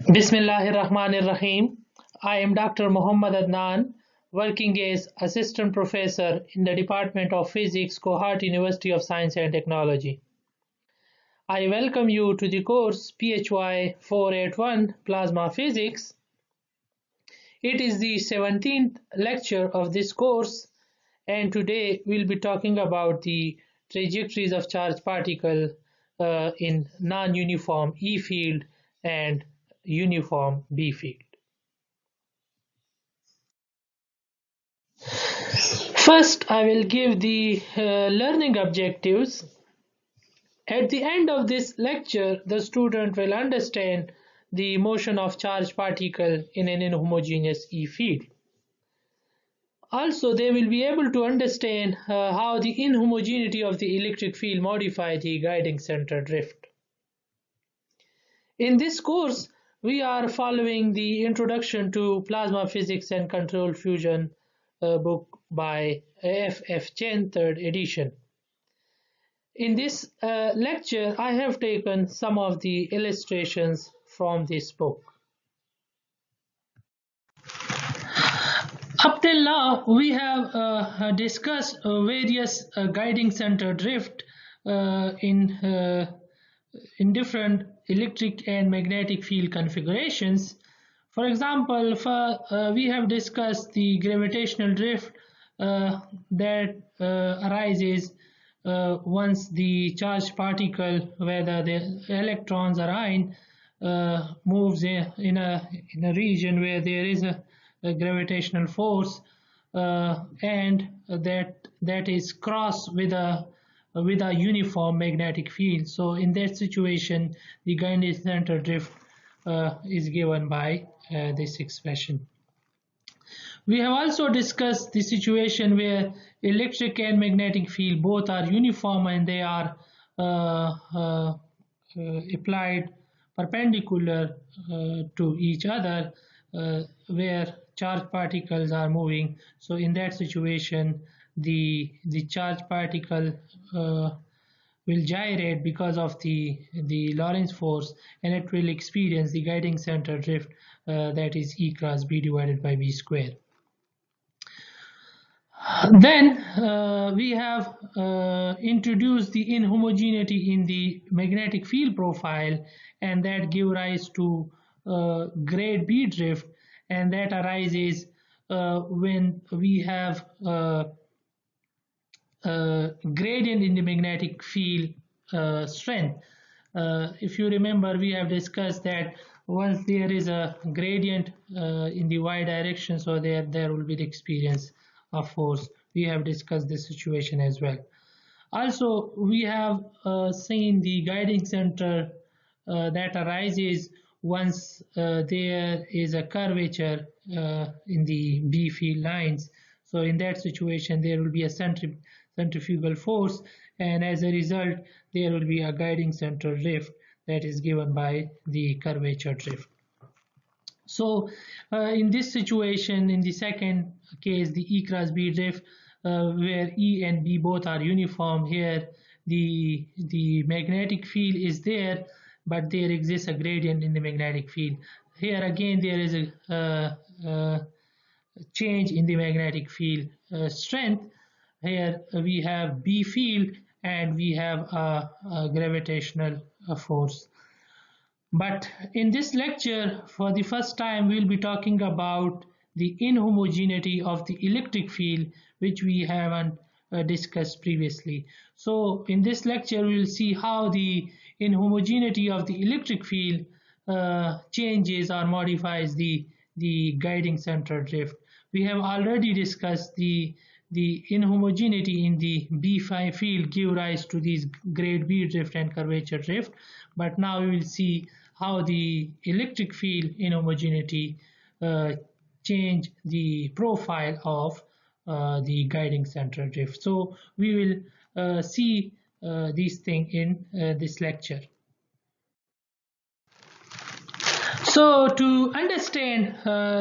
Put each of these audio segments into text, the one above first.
Bismillahirrahmanirrahim. I am Dr. Muhammad Adnan, working as Assistant Professor in the Department of Physics, Kohat University of Science and Technology. I welcome you to the course PHY 481 Plasma Physics. It is the 17th lecture of this course, and today we'll be talking about the trajectories of charged particle in non-uniform E field and uniform B field. First, I will give the learning objectives. At the end of this lecture, the student will understand the motion of charged particle in an inhomogeneous E field. Also, they will be able to understand how the inhomogeneity of the electric field modify the guiding center drift. In this course, we are following the Introduction to Plasma Physics and Control Fusion book by F.F. Chen, 3rd edition. In this lecture, I have taken some of the illustrations from this book. Up till now, we have discussed various guiding center drift in different electric and magnetic field configurations. For example, we have discussed the gravitational drift that arises once the charged particle, whether the electrons or ion, moves in a region where there is a gravitational force, and that is crossed with a uniform magnetic field. So in that situation, the guiding center drift is given by this expression. We have also discussed the situation where electric and magnetic field both are uniform and they are applied perpendicular to each other, where charged particles are moving. So in that situation, the charged particle will gyrate because of the Lorentz force, and it will experience the guiding center drift, that is E cross B divided by B square. Then we have introduced the inhomogeneity in the magnetic field profile, and that gives rise to grade B drift, and that arises when we have gradient in the magnetic field strength. If you remember, we have discussed that once there is a gradient in the y direction, so there will be the experience of force. We have discussed this situation as well. Also, we have seen the guiding center that arises once there is a curvature in the B field lines. So in that situation, there will be a centrifugal force, and as a result, there will be a guiding center drift that is given by the curvature drift. So in this situation, in the second case, the E cross B drift, where E and B both are uniform, here the magnetic field is there, but there exists a gradient in the magnetic field. Here again, there is a change in the magnetic field strength. Here we have B field and we have a gravitational force. But in this lecture, for the first time, we'll be talking about the inhomogeneity of the electric field, which we haven't discussed previously. So in this lecture, we'll see how the inhomogeneity of the electric field changes or modifies the guiding center drift. We have already discussed the inhomogeneity in the B5 field give rise to these grade B drift and curvature drift, but now we will see how the electric field inhomogeneity change the profile of the guiding center drift. So we will see these things in this lecture. So to understand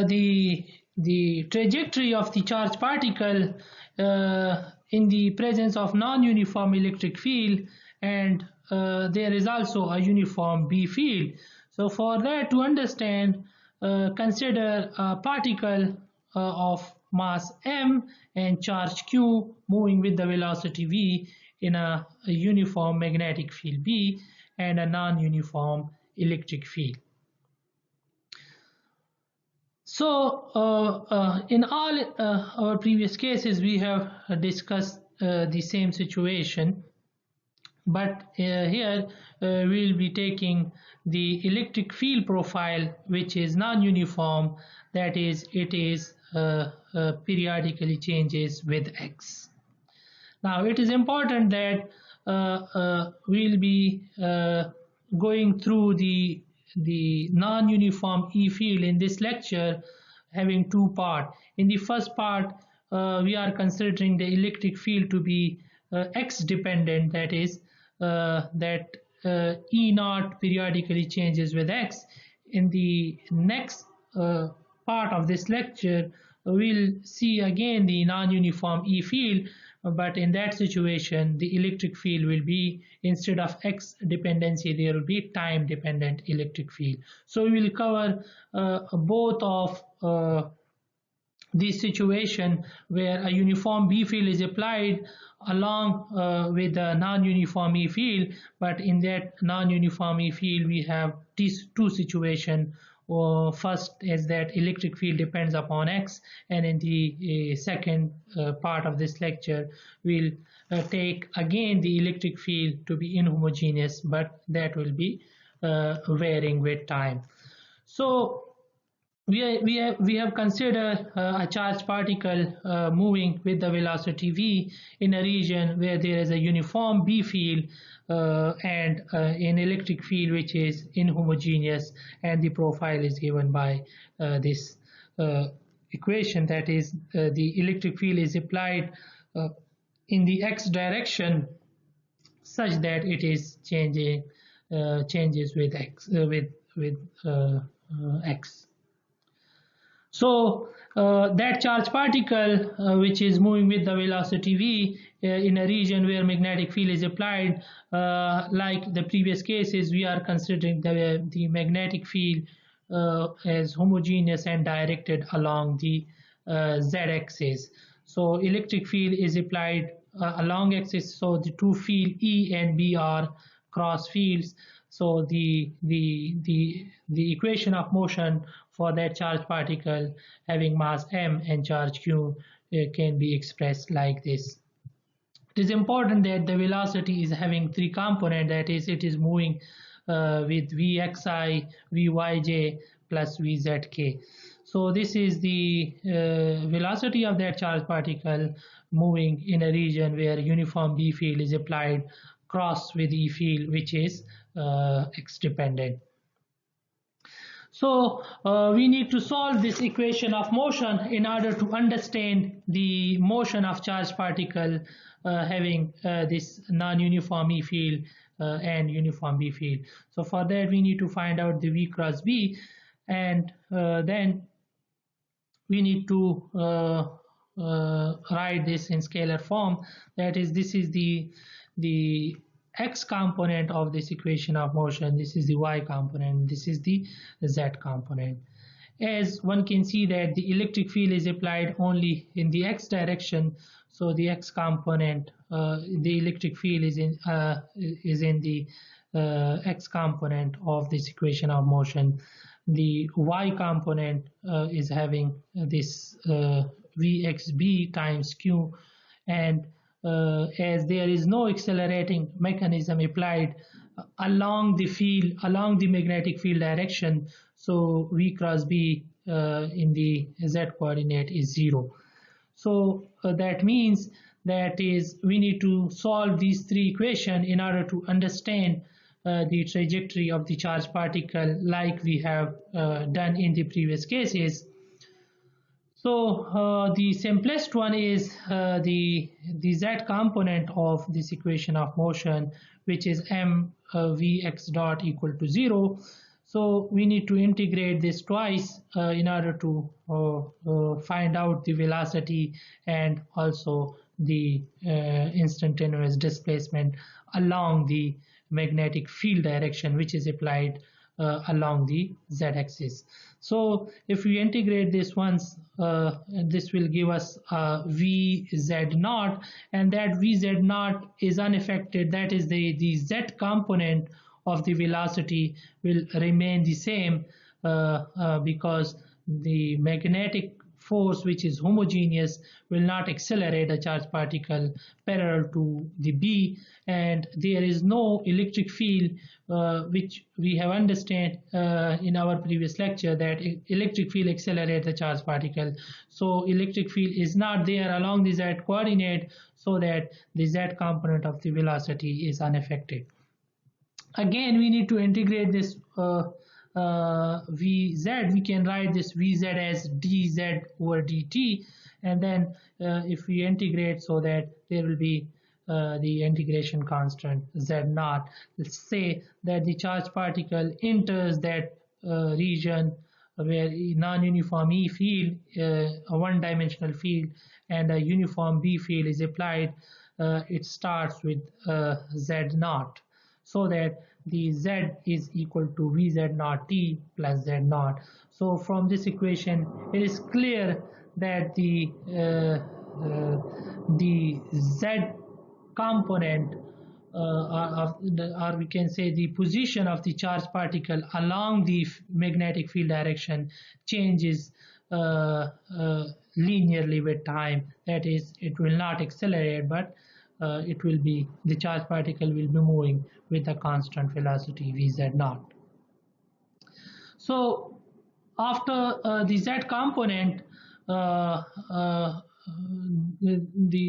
the trajectory of the charged particle in the presence of non-uniform electric field, and there is also a uniform B field. So for that to understand, consider a particle of mass m and charge q moving with the velocity v in a uniform magnetic field B and a non-uniform electric field. So in all our previous cases we have discussed the same situation, but here we will be taking the electric field profile which is non-uniform, that is it is periodically changes with x. Now it is important that we'll be going through the non-uniform E field in this lecture, having two parts. In the first part we are considering the electric field to be x dependent, that is that E naught periodically changes with x. In the next part of this lecture we'll see again the non-uniform E field, but in that situation the electric field will be, instead of x dependency, there will be time dependent electric field. So we will cover both of this situation where a uniform B field is applied along with the non-uniform E field, but in that non-uniform E field we have these two situations. First is that electric field depends upon x, and in the second part of this lecture we'll take again the electric field to be inhomogeneous, but that will be varying with time. So we have considered a charged particle moving with the velocity v in a region where there is a uniform B field and an electric field which is inhomogeneous, and the profile is given by this equation, that is the electric field is applied in the x direction such that it is changes with x x. So that charged particle which is moving with the velocity v in a region where magnetic field is applied, like the previous cases, we are considering the magnetic field as homogeneous and directed along the z-axis. So electric field is applied along axis, so the two field E and B are cross fields. So the equation of motion for that charged particle having mass m and charge q can be expressed like this. It is important that the velocity is having three components, that is it is moving with vxi, vyj plus vzk. So this is the velocity of that charged particle moving in a region where uniform B field is applied cross with E field which is x dependent. So we need to solve this equation of motion in order to understand the motion of charged particle having this non-uniform E field and uniform B field. So for that we need to find out the V cross B, and then we need to write this in scalar form, that is this is the x component of this equation of motion, this is the y component, this is the z component. As one can see that the electric field is applied only in the x direction, so the x component, the electric field is in the x component of this equation of motion. The y component is having this vxb times q, and as there is no accelerating mechanism applied along the field, along the magnetic field direction, so V cross B in the z coordinate is 0. So that means that is we need to solve these three equations in order to understand the trajectory of the charged particle like we have done in the previous cases. So the simplest one is the z component of this equation of motion, which is m vx dot equal to 0. So we need to integrate this twice in order to find out the velocity and also the instantaneous displacement along the magnetic field direction which is applied along the z-axis. So if we integrate this once, this will give us vz naught, and that vz naught is unaffected. That is the z component of the velocity will remain the same because the magnetic force, which is homogeneous, will not accelerate a charged particle parallel to the B, and there is no electric field, which we have understand in our previous lecture that electric field accelerates the charged particle. So electric field is not there along the z coordinate, so that the z component of the velocity is unaffected. Again, we need to integrate this Vz. We can write this Vz as dz over dt, and then if we integrate, so that there will be the integration constant z naught. Let's say that the charged particle enters that region where non-uniform E field, a one-dimensional field, and a uniform B field is applied. It starts with z naught, so that the z is equal to vz naught t plus z naught. So from this equation, it is clear that the z component or we can say the position of the charged particle along the magnetic field direction changes linearly with time. That is, it will not accelerate, but it will be, the charged particle will be moving with a constant velocity vz naught. So after the z component, the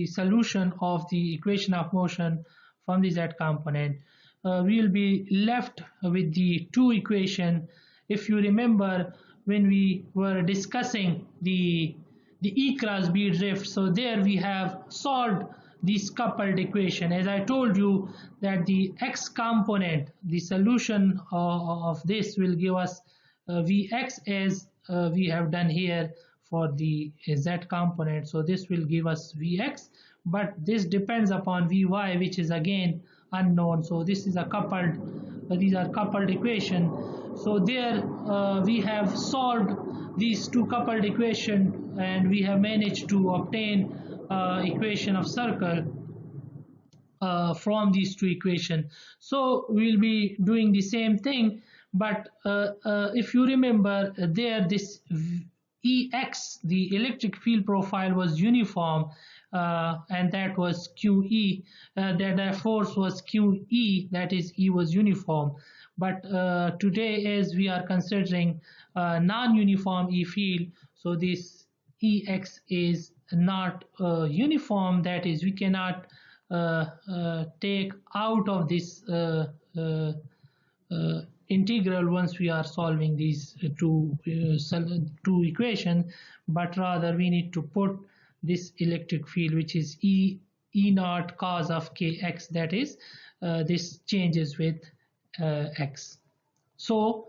solution of the equation of motion from the z component, we will be left with the two equation. If you remember, when we were discussing the E cross B drift, so there we have solved this coupled equation. As I told you that the x component, the solution of this will give us Vx as we have done here for the z component. So this will give us Vx, but this depends upon Vy, which is again unknown. So this is a coupled, these are coupled equation. So there we have solved these two coupled equation, and we have managed to obtain equation of circle from these two equations. So we'll be doing the same thing, but if you remember, there this Ex, the electric field profile, was uniform, and that was QE, that force was QE, that is E was uniform. But today, as we are considering non-uniform E field, so this Ex is not uniform, that is, we cannot take out of this integral once we are solving these two equations, but rather we need to put this electric field, which is E naught cos of kx, that is, this changes with x. So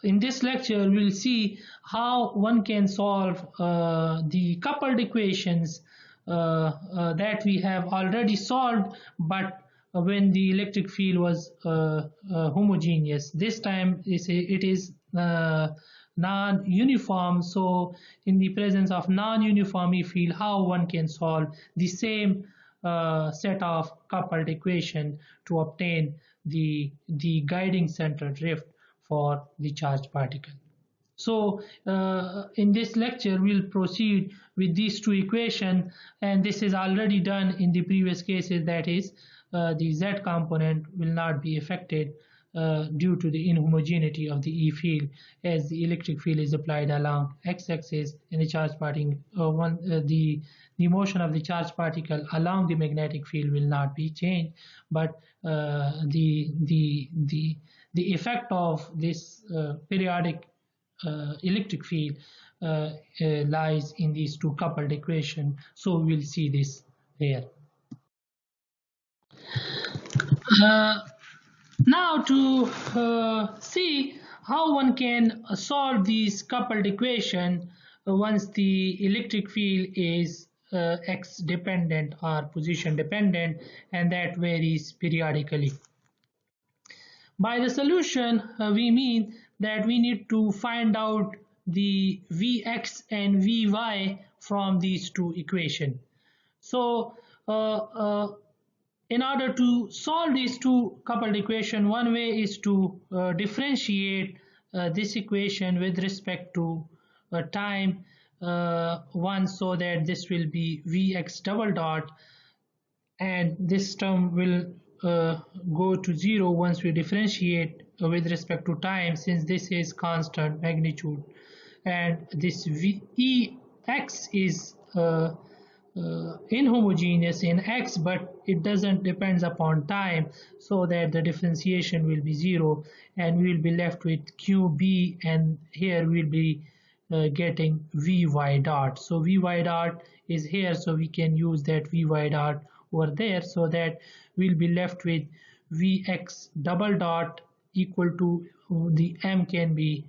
in this lecture, we'll see how one can solve the coupled equations that we have already solved, but when the electric field was homogeneous. This time it is non-uniform. So in the presence of non-uniform E field, how one can solve the same set of coupled equation to obtain the guiding center drift for the charged particle. So in this lecture, we'll proceed with these two equations, and this is already done in the previous cases. That is, the z component will not be affected due to the inhomogeneity of the E field, as the electric field is applied along x-axis in the charged particle. The motion of the charged particle along the magnetic field will not be changed, but the effect of this periodic electric field lies in these two coupled equations. So we'll see this there. Now to see how one can solve these coupled equation once the electric field is x dependent or position dependent, and that varies periodically. By the solution, we mean that we need to find out the Vx and Vy from these two equations. So, in order to solve these two coupled equations, one way is to differentiate this equation with respect to time one, so that this will be Vx double dot, and this term will go to 0 once we differentiate with respect to time, since this is constant magnitude, and this Ex is inhomogeneous in x, but it doesn't depends upon time, so that the differentiation will be 0, and we will be left with qb, and here we'll be getting vy dot. So vy dot is here, so we can use that vy dot over there, so that we'll be left with vx double dot equal to, the m can be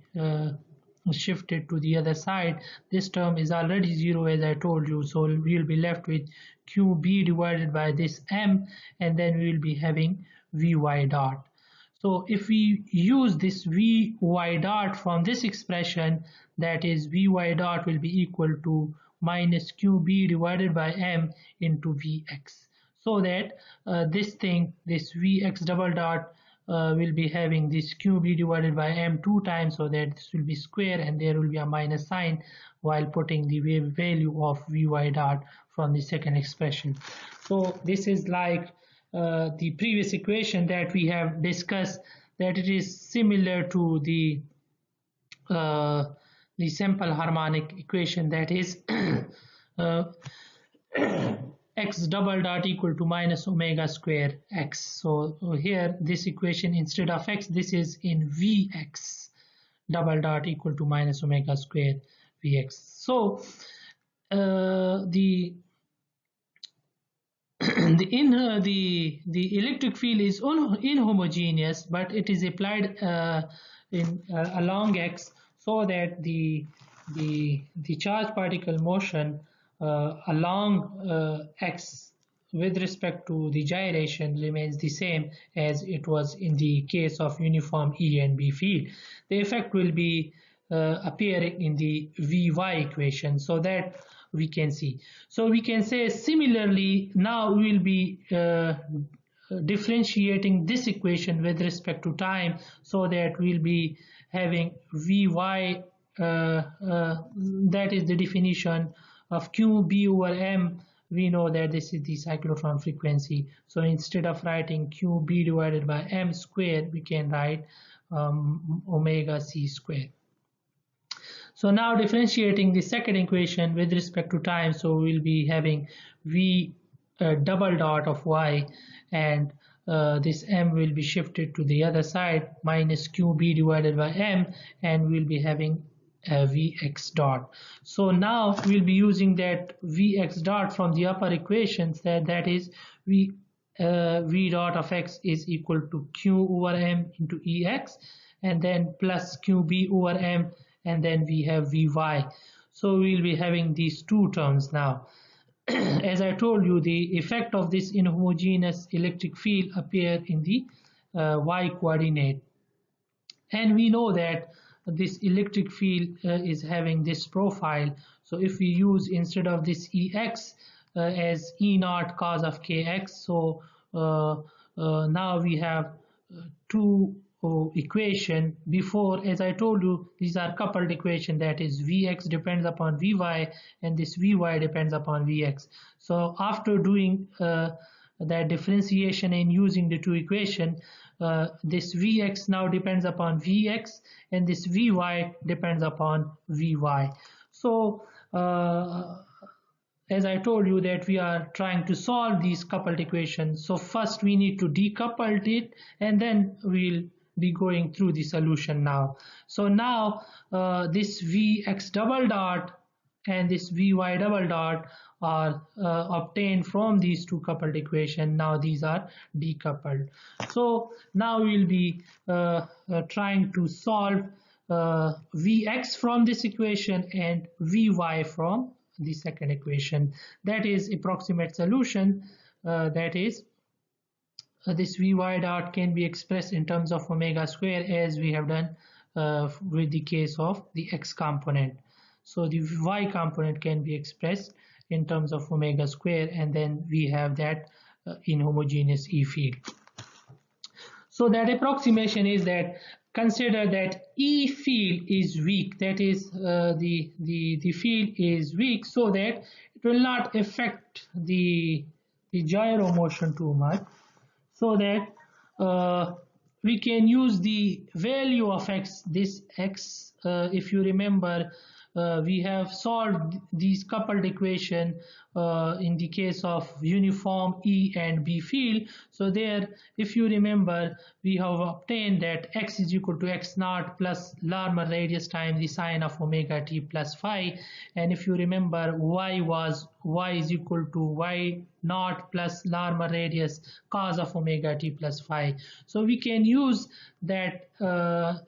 shifted to the other side. This term is already 0, as I told you, so we'll be left with qb divided by this m, and then we will be having vy dot. So if we use this vy dot from this expression, that is vy dot will be equal to minus qb divided by m into vx, so that this vx double dot will be having this qb divided by m 2 times, so that this will be square, and there will be a minus sign while putting the value of vy dot from the second expression. So this is like the previous equation that we have discussed, that it is similar to the simple harmonic equation, that is x double dot equal to minus omega square x. So here this equation, instead of x, this is in vx double dot equal to minus omega square vx. So the electric field is inhomogeneous, but it is applied along x, so that the charge particle motion along x with respect to the gyration remains the same as it was in the case of uniform E and B field. The effect will be appearing in the Vy equation, so that we can see. So we can say similarly, now we will be differentiating this equation with respect to time, so that we'll be having Vy, that is the definition of qb over m. We know that this is the cyclotron frequency, so instead of writing qb divided by m square, we can write omega c square. So now differentiating the second equation with respect to time, so we'll be having v double dot of y, and this m will be shifted to the other side, minus qb divided by m, and we'll be having Vx dot. So now we'll be using that Vx dot from the upper equations, that is V dot of x is equal to q over m into Ex, and then plus qb over m, and then we have Vy. So we'll be having these two terms now. As I told you, the effect of this inhomogeneous electric field appear in the y coordinate, and we know that this electric field is having this profile. So if we use, instead of this Ex as E naught cos of kx, so now we have two equation. Before, as I told you, these are coupled equation, that is Vx depends upon Vy, and this Vy depends upon Vx. So after doing that differentiation and using the two equation, this Vx now depends upon Vx, and this Vy depends upon Vy. So as I told you that we are trying to solve these coupled equations, so first we need to decouple it, and then we'll be going through the solution now. So now this Vx double dot and this Vy double dot are obtained from these two coupled equations. Now these are decoupled. So now we'll be trying to solve Vx from this equation and Vy from the second equation. That is approximate solution, that is this Vy dot can be expressed in terms of omega square, as we have done with the case of the x component. So the y component can be expressed in terms of omega square, and then we have that inhomogeneous E field. So that approximation is that consider that E field is weak, that is the field is weak, so that it will not affect the gyro motion too much, so that we can use the value of x, this x, if you remember, we have solved these coupled equation in the case of uniform E and B field. So there, if you remember, we have obtained that x is equal to x naught plus Larmor radius times the sine of omega t plus phi, and if you remember, y is equal to y naught plus Larmor radius cos of omega t plus phi. So we can use that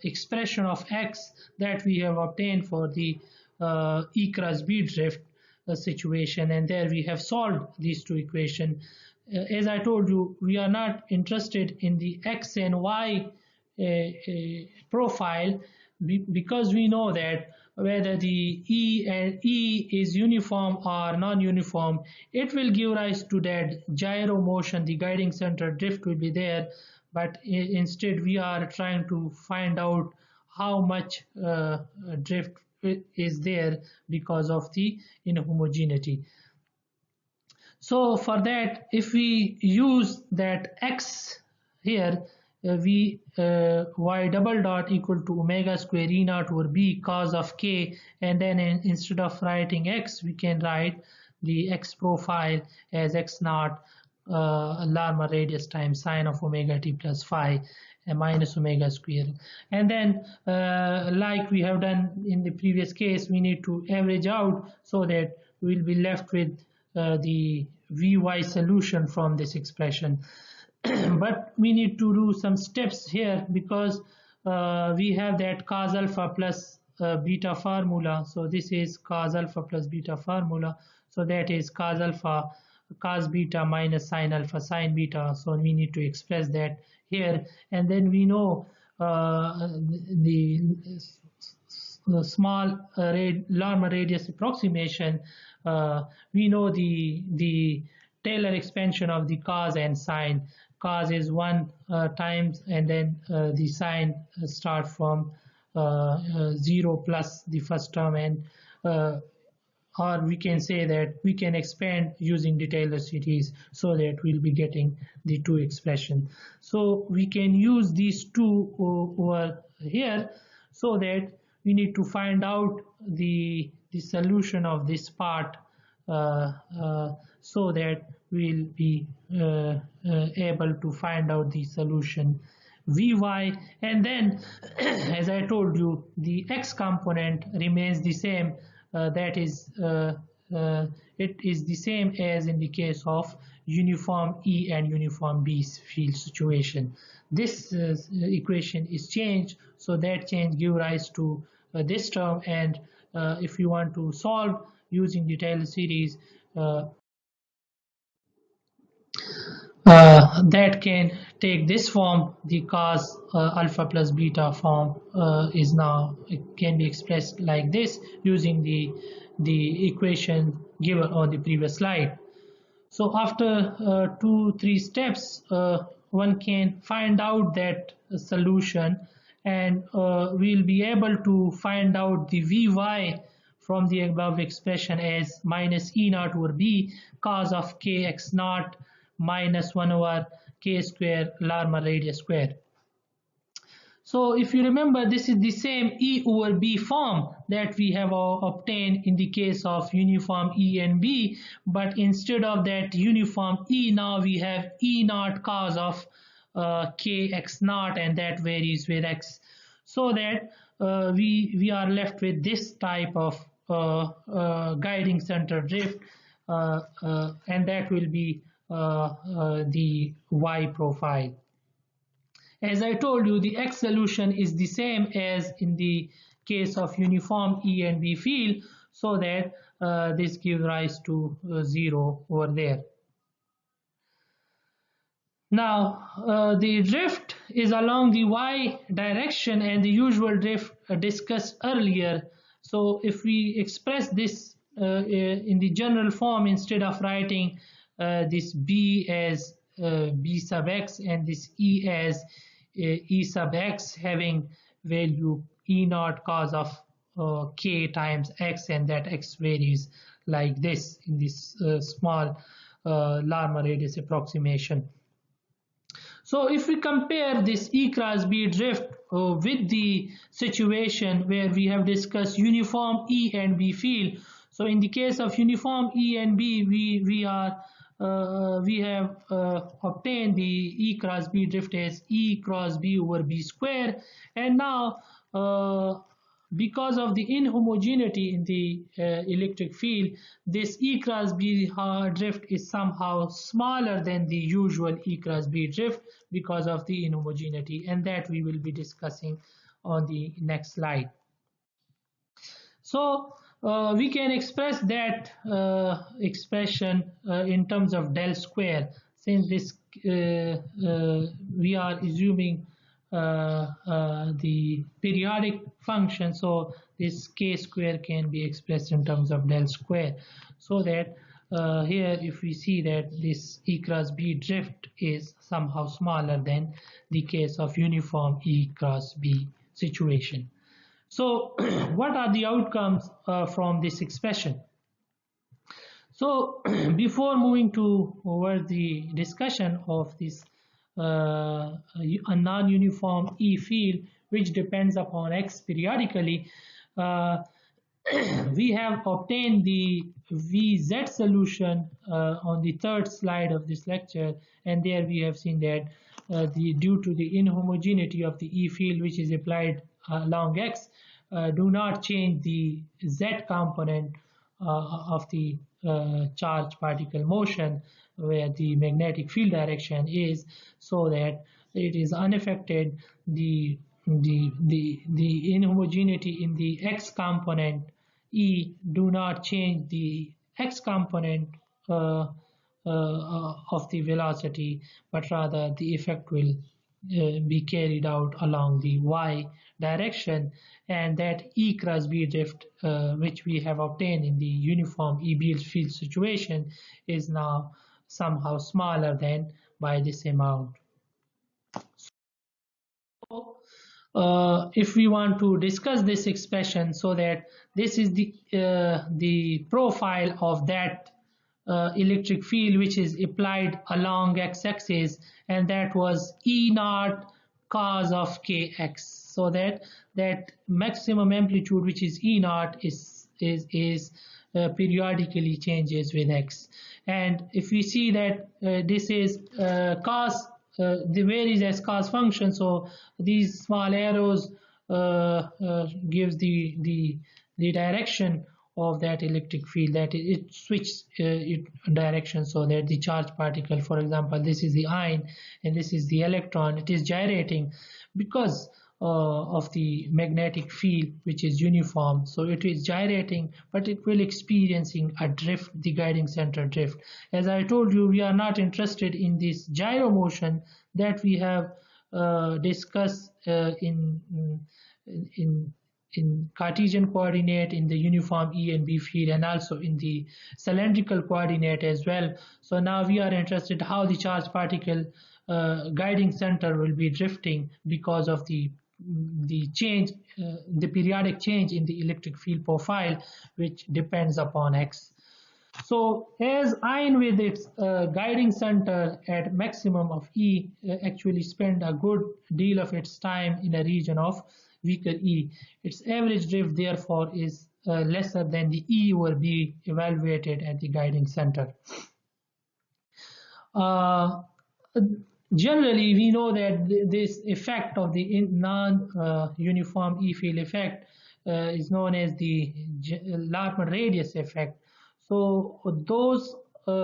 expression of x that we have obtained for the E cross B drift situation, and there we have solved these two equations. As I told you, we are not interested in the x and y profile, because we know that whether the E is uniform or non-uniform, it will give rise to that gyro motion, the guiding center drift will be there, but instead we are trying to find out how much drift is there because of the inhomogeneity. So for that, if we use that x here, y double dot equal to omega square E naught over b cos of k, and then instead of writing x, we can write the x profile as x naught Larmor radius times sine of omega t plus phi and minus omega square. And then like we have done in the previous case, we need to average out so that we will be left with the Vy solution from this expression. But we need to do some steps here, because we have that cos alpha plus beta formula. So this is cos alpha plus beta formula. So that is cos alpha cos beta minus sin alpha sin beta. So we need to express that here, and then we know the small Larmor radius approximation. We know the Taylor expansion of the cos and sine. Cos is 1 times, and then the sine start from 0 plus the first term, and or we can say that we can expand using the Taylor series, so that we'll be getting the two expressions. So we can use these two over here, so that we need to find out the solution of this part, so that we'll be able to find out the solution Vy, and then as I told you, the x component remains the same. That is, it is the same as in the case of uniform E and uniform B field situation. This equation is changed, so that change gives rise to this term, and if you want to solve using the Taylor series, that can take this form. The cos alpha plus beta form is now, it can be expressed like this using the equation given on the previous slide. So after 2-3 steps, one can find out that solution, and we'll be able to find out the Vy from the above expression as minus E naught over B cos of kx naught minus 1 over k square Larmor radius square. So if you remember, this is the same E over B form that we have obtained in the case of uniform E and B, but instead of that uniform E, now we have E naught cos of kx naught, and that varies with x, so that we are left with this type of guiding center drift, and that will be the Y profile. As I told you, the X solution is the same as in the case of uniform E and B field, so that this gives rise to 0 over there. Now, the drift is along the y direction and the usual drift discussed earlier. So, if we express this in the general form, instead of writing this b as b sub x and this e as e sub x, having value e naught cos of k times x, and that x varies like this in this small Larmor radius approximation. So if we compare this E cross B drift with the situation where we have discussed uniform E and B field, so in the case of uniform E and B, we have obtained the E cross B drift as E cross B over B square, and now because of the inhomogeneity in the electric field, this E cross B drift is somehow smaller than the usual E cross B drift because of the inhomogeneity, and that we will be discussing on the next slide. So we can express that expression in terms of del square, since this we are assuming the periodic function, so this k square can be expressed in terms of del square, so that here if we see that this E cross B drift is somehow smaller than the case of uniform E cross B situation. So what are the outcomes from this expression? So before moving over the discussion of this a non-uniform E field which depends upon x periodically, we have obtained the Vz solution on the third slide of this lecture, and there we have seen that due to the inhomogeneity of the E field which is applied along x, do not change the z component of the charged particle motion, where the magnetic field direction is, so that it is unaffected. The inhomogeneity in the x component E do not change the x component of the velocity, but rather the effect will be carried out along the y direction, and that E cross B drift which we have obtained in the uniform E field situation is now somehow smaller than by this amount. So, if we want to discuss this expression, so that this is the profile of that electric field which is applied along x-axis, and that was E naught cos of kx, so that maximum amplitude which is E naught is periodically changes with x. And if we see that this is cos, the varies as cos function, so these small arrows gives the direction of that electric field, that it switches direction, so that the charged particle, for example, this is the ion and this is the electron, it is gyrating because of the magnetic field which is uniform, so it is gyrating, but it will experiencing a drift, the guiding center drift. As I told you, we are not interested in this gyro motion that we have discussed in Cartesian coordinate, in the uniform E and B field, and also in the cylindrical coordinate as well. So now we are interested how the charged particle guiding center will be drifting because of the change, the periodic change in the electric field profile, which depends upon x. So as ion with its guiding center at maximum of E actually spend a good deal of its time in a region of weaker E, its average drift therefore is lesser than the E over B evaluated at the guiding center. Generally, we know that this effect of the non-uniform E field effect is known as the Larmor radius effect. So those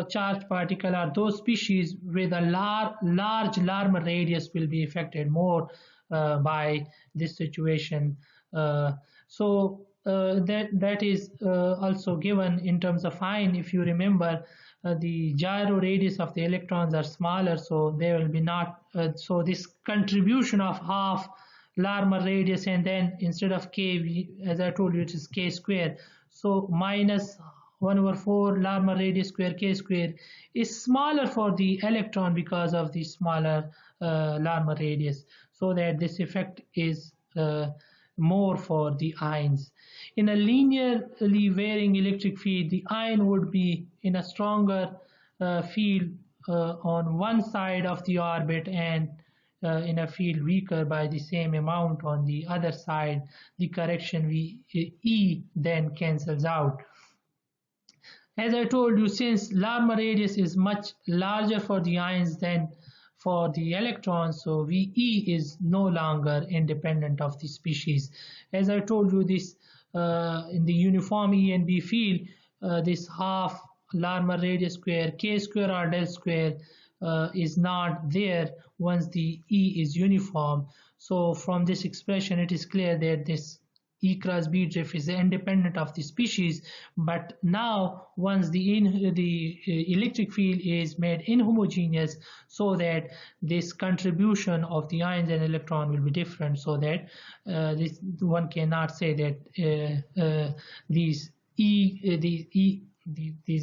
charged particles are those species with a large Larmor radius will be affected more by this situation. So that is also given in terms of ion. If you remember, the gyro radius of the electrons are smaller, so there will be not, so this contribution of half Larmor radius, and then instead of k, as I told you, it is k square, so minus 1 over 4 Larmor radius square k square is smaller for the electron because of the smaller Larmor radius, so that this effect is more for the ions. In a linearly varying electric field, the ion would be in a stronger field on one side of the orbit, and in a field weaker by the same amount on the other side. The correction E then cancels out. As I told you, since Larmor radius is much larger for the ions than for the electrons, so VE is no longer independent of the species. As I told you, this in the uniform E and B field, this half Larmor radius square k square or del square is not there once the E is uniform. So from this expression it is clear that this E cross B drift is independent of the species, but now once the electric field is made inhomogeneous, so that this contribution of the ions and electron will be different, so that this one cannot say that these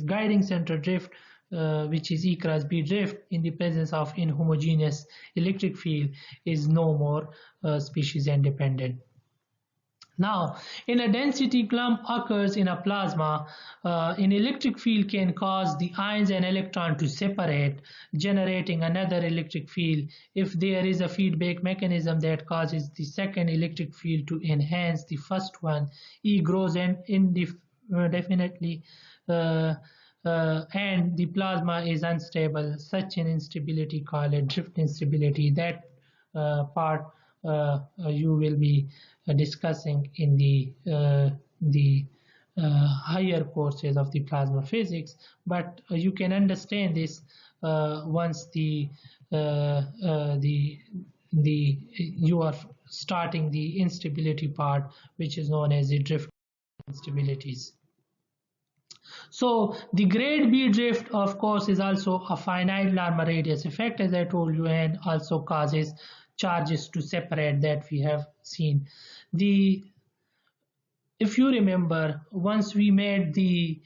guiding center drift, which is E cross B drift, in the presence of inhomogeneous electric field, is no more species independent. Now, in a density clump occurs in a plasma, an electric field can cause the ions and electron to separate, generating another electric field. If there is a feedback mechanism that causes the second electric field to enhance the first one, E grows indefinitely, and the plasma is unstable. Such an instability called a drift instability. That part you will be discussing in the higher courses of the plasma physics, but you can understand this once you are starting the instability part, which is known as the drift instabilities. So the grade B drift, of course, is also a finite Larmor radius effect, as I told you, and also causes charges to separate, that we have seen. If you remember, once we made the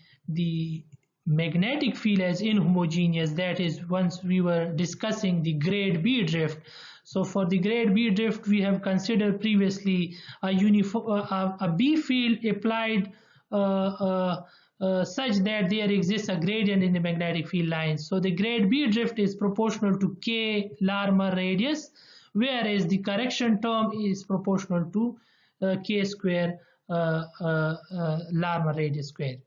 magnetic field as inhomogeneous, that is once we were discussing the grade B drift. So for the grade B drift, we have considered previously a B field applied such that there exists a gradient in the magnetic field lines. So the grade B drift is proportional to k Larmor radius, whereas the correction term is proportional to k square Larmor radius square.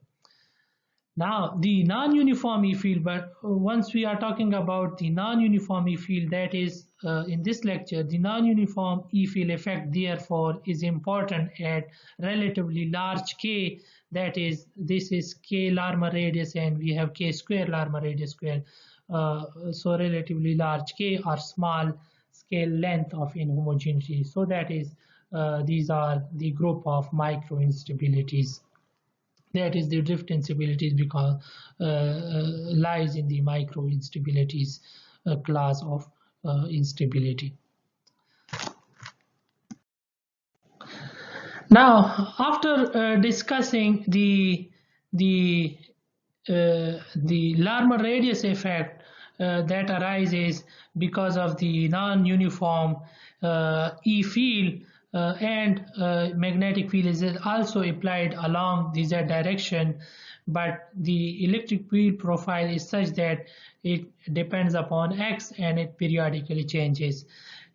Now the non-uniform E field, but once we are talking about the non-uniform E field, that is in this lecture, the non-uniform E field effect therefore is important at relatively large k, that is, this is k Larmor radius and we have k square Larmor radius square, so relatively large k or small scale length of inhomogeneity. So that is, these are the group of micro instabilities. That is, the drift instabilities because lies in the micro instabilities class of instability. Now, after discussing the Larmor radius effect that arises because of the non-uniform E field, and magnetic field is also applied along the z direction, but the electric field profile is such that it depends upon x and it periodically changes.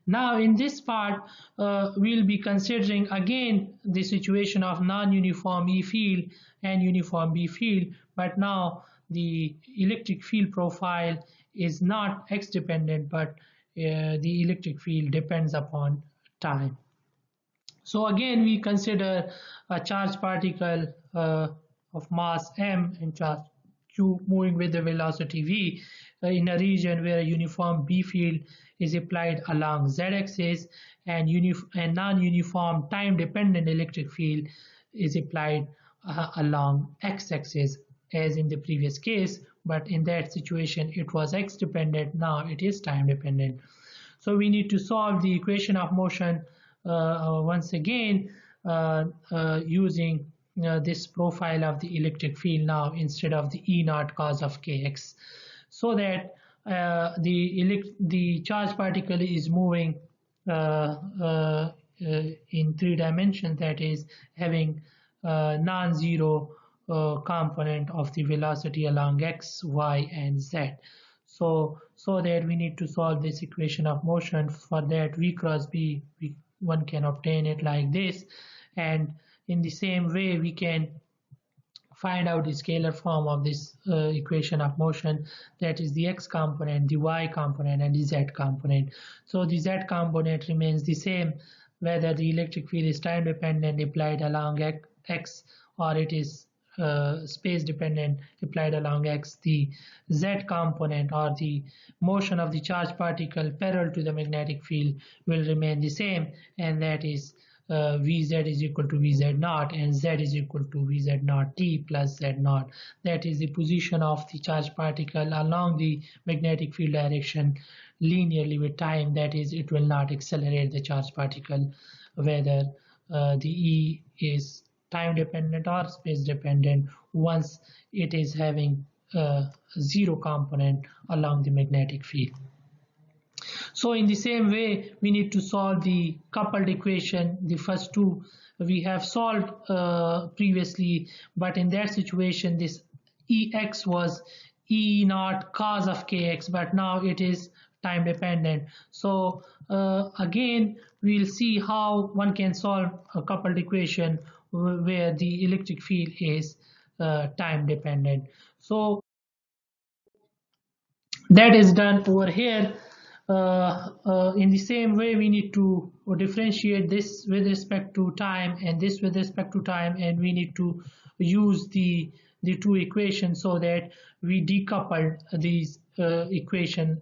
Now in this part we'll be considering again the situation of non-uniform E field and uniform B field, but now the electric field profile is not x dependent, but the electric field depends upon time. So again we consider a charged particle of mass m and charge q moving with the velocity v in a region where a uniform B field is applied along z-axis, and non-uniform time-dependent electric field is applied along x-axis, as in the previous case but in that situation it was x dependent. Now it is time dependent. So we need to solve the equation of motion once again using this profile of the electric field now instead of the E naught cos of kx, so that the charged particle is moving in 3 dimensions, that is having non-zero component of the velocity along x, y, and z. So that we need to solve this equation of motion. For that, v cross b, one can obtain it like this, and in the same way we can find out the scalar form of this equation of motion, that is the x component, the y component, and the z component. So the z component remains the same whether the electric field is time dependent applied along x or it is space dependent applied along x. The z component or the motion of the charged particle parallel to the magnetic field will remain the same, and that is Vz is equal to Vz naught, and Z is equal to Vz naught t plus Z naught. That is the position of the charged particle along the magnetic field direction linearly with time. That is, it will not accelerate the charged particle whether the E is time dependent or space dependent once it is having zero component along the magnetic field. So in the same way, we need to solve the coupled equation. The first two we have solved previously, but in that situation this Ex was E naught cos of kx, but now it is time dependent. So again we'll see how one can solve a coupled equation where the electric field is time dependent. So that is done over here. In the same way, we need to differentiate this with respect to time and this with respect to time, and we need to use the two equations so that we decouple these equation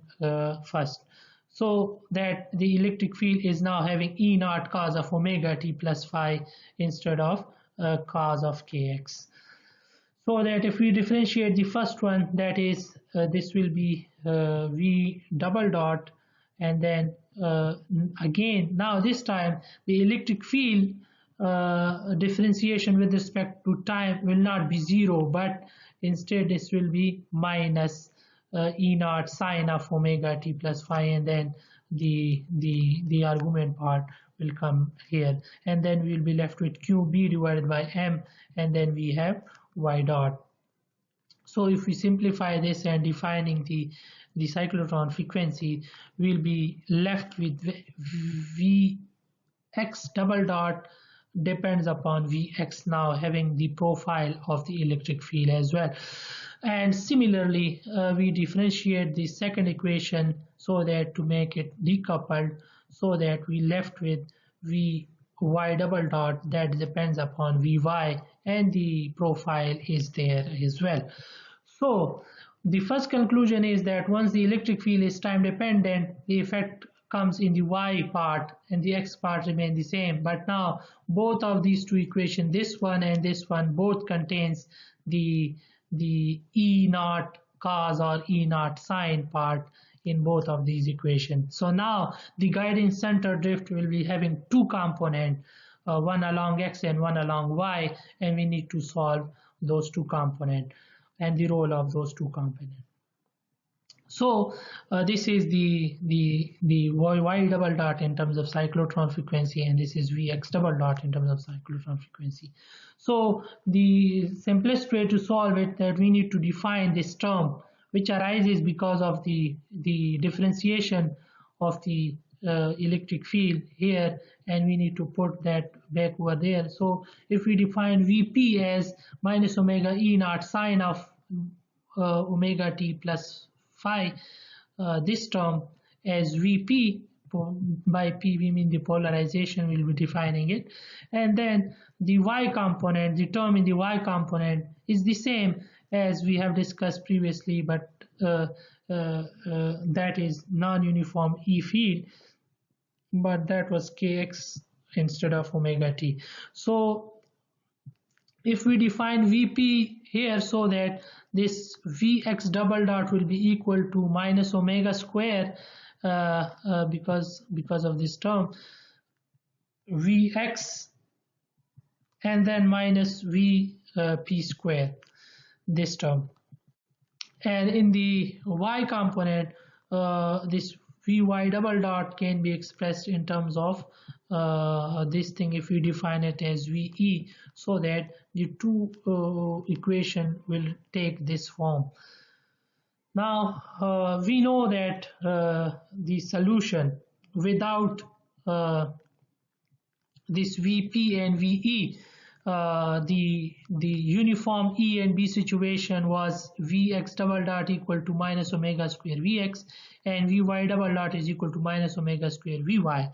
first, so that the electric field is now having E naught cos of omega t plus phi instead of cos of kx. So that if we differentiate the first one, that is this will be v double dot, and then again now this time the electric field differentiation with respect to time will not be zero, but instead this will be minus E naught sine of omega t plus phi, and then the argument part will come here, and then we'll be left with qb divided by m, and then we have y dot. So if we simplify this and defining the cyclotron frequency, we'll be left with Vx double dot depends upon Vx, now having the profile of the electric field as well. And similarly, we differentiate the second equation so that to make it decoupled, so that we left with Vy double dot that depends upon Vy, and the profile is there as well. So the first conclusion is that once the electric field is time dependent, the effect comes in the y part and the x part remain the same. But now both of these two equations, this one and this one, both contains the E naught cos or E naught sine part in both of these equations. So now the guiding center drift will be having two components, one along x and one along y, and we need to solve those two components and the role of those two components. So this is the y double dot in terms of cyclotron frequency, and this is Vx double dot in terms of cyclotron frequency. So the simplest way to solve it, that we need to define this term which arises because of the differentiation of the electric field here, and we need to put that back over there. So if we define Vp as minus omega E naught sine of omega t plus phi, this term as Vp, by P we mean the polarization, will be defining it, and then the y component, the term in the y component is the same as we have discussed previously, but that is non-uniform E field, but that was kx instead of omega t. So if we define Vp here so that this Vx double dot will be equal to minus omega square because of this term Vx and then minus Vp square, this term. And in the y component, this Vy double dot can be expressed in terms of this thing if we define it as Ve, so that the two equation will take this form. Now we know that the solution without this Vp and Ve, the uniform E and B situation was Vx double dot equal to minus omega square Vx and Vy double dot is equal to minus omega square Vy,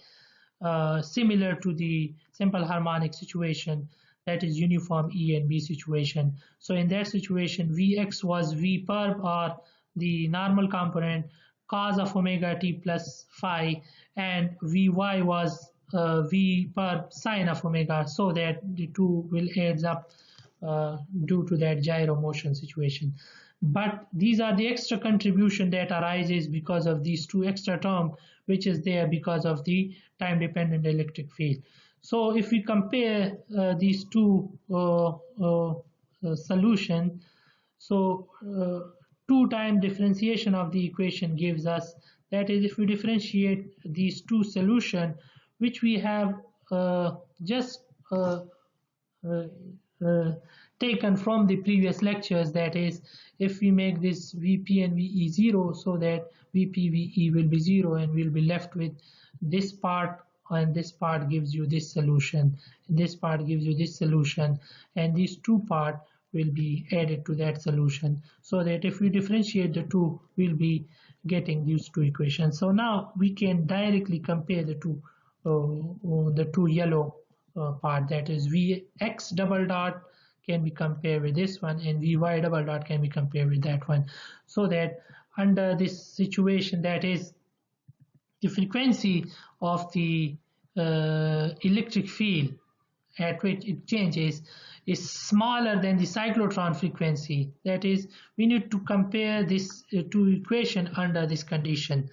similar to the simple harmonic situation, that is uniform E and B situation. So in that situation Vx was V perp or the normal component cos of omega t plus phi, and Vy was V per sine of omega, so that the two will adds up due to that gyro motion situation. But these are the extra contribution that arises because of these two extra term which is there because of the time dependent electric field. So if we compare these two solution, so 2-time differentiation of the equation gives us, that is if we differentiate these two solution which we have just taken from the previous lectures, that is if we make this Vp and Ve 0 so that Vp Ve will be 0 and we'll be left with this part, and this part gives you this solution, this part gives you this solution, and these two part will be added to that solution, so that if we differentiate the two we'll be getting these two equations. So now we can directly compare the two yellow part, that is Vx double dot can be compared with this one and Vy double dot can be compared with that one, so that under this situation, that is the frequency of the electric field at which it changes is smaller than the cyclotron frequency, that is we need to compare this two equation under this condition.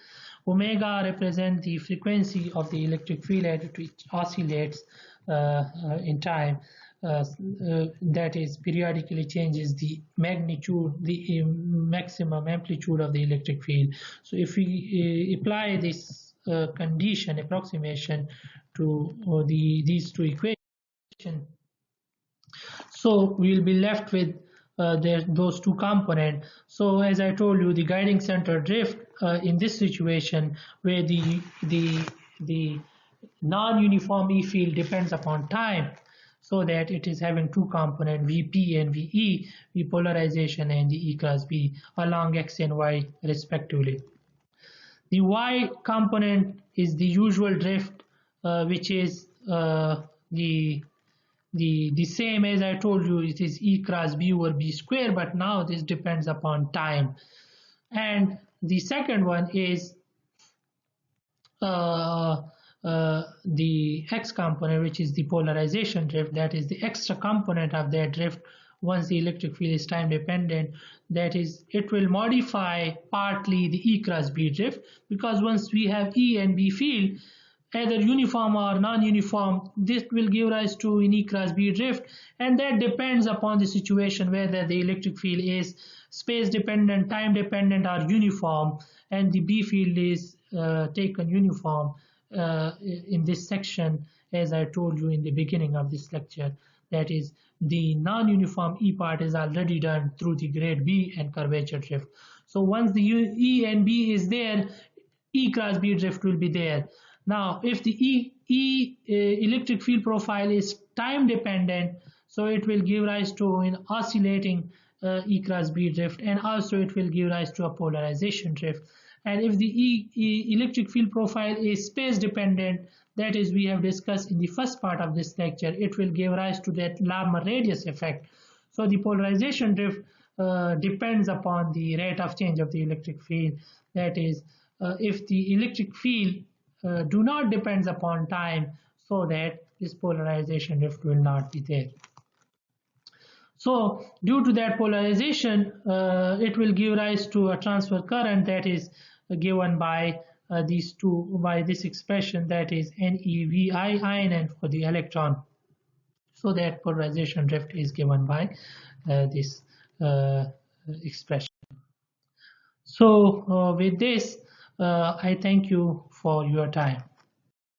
Omega represents the frequency of the electric field at which it oscillates in time, that is periodically changes the magnitude, the maximum amplitude of the electric field. So if we apply this condition approximation to these two equations, so we will be left with those two components. So as I told you, the guiding center drift in this situation where the non-uniform E field depends upon time, so that it is having two components Vp and Ve, V polarization and the E cross B along X and Y respectively. The Y component is the usual drift which is the same as I told you, it is E cross B over B square, but now this depends upon time. And the second one is the X component, which is the polarization drift, that is the extra component of that drift once the electric field is time dependent, that is it will modify partly the E cross B drift, because once we have E and B field either uniform or non-uniform, this will give rise to an E cross B drift, and that depends upon the situation whether the electric field is space dependent, time dependent or uniform, and the B field is taken uniform. In this section, as I told you in the beginning of this lecture, that is the non-uniform E part is already done through the grade B and curvature drift. So once the E and B is there, E cross B drift will be there. Now if the electric field profile is time dependent, so it will give rise to an oscillating E cross B drift, and also it will give rise to a polarization drift. And if the electric field profile is space dependent, that is we have discussed in the first part of this lecture, it will give rise to that Larmor radius effect. So the polarization drift depends upon the rate of change of the electric field, that is if the electric field do not depends upon time, so that this polarization drift will not be there. So due to that polarization, it will give rise to a transfer current that is given by these two, by this expression, that is NeVi ion, and for the electron. So that polarization drift is given by this expression. So with this, I thank you for your time.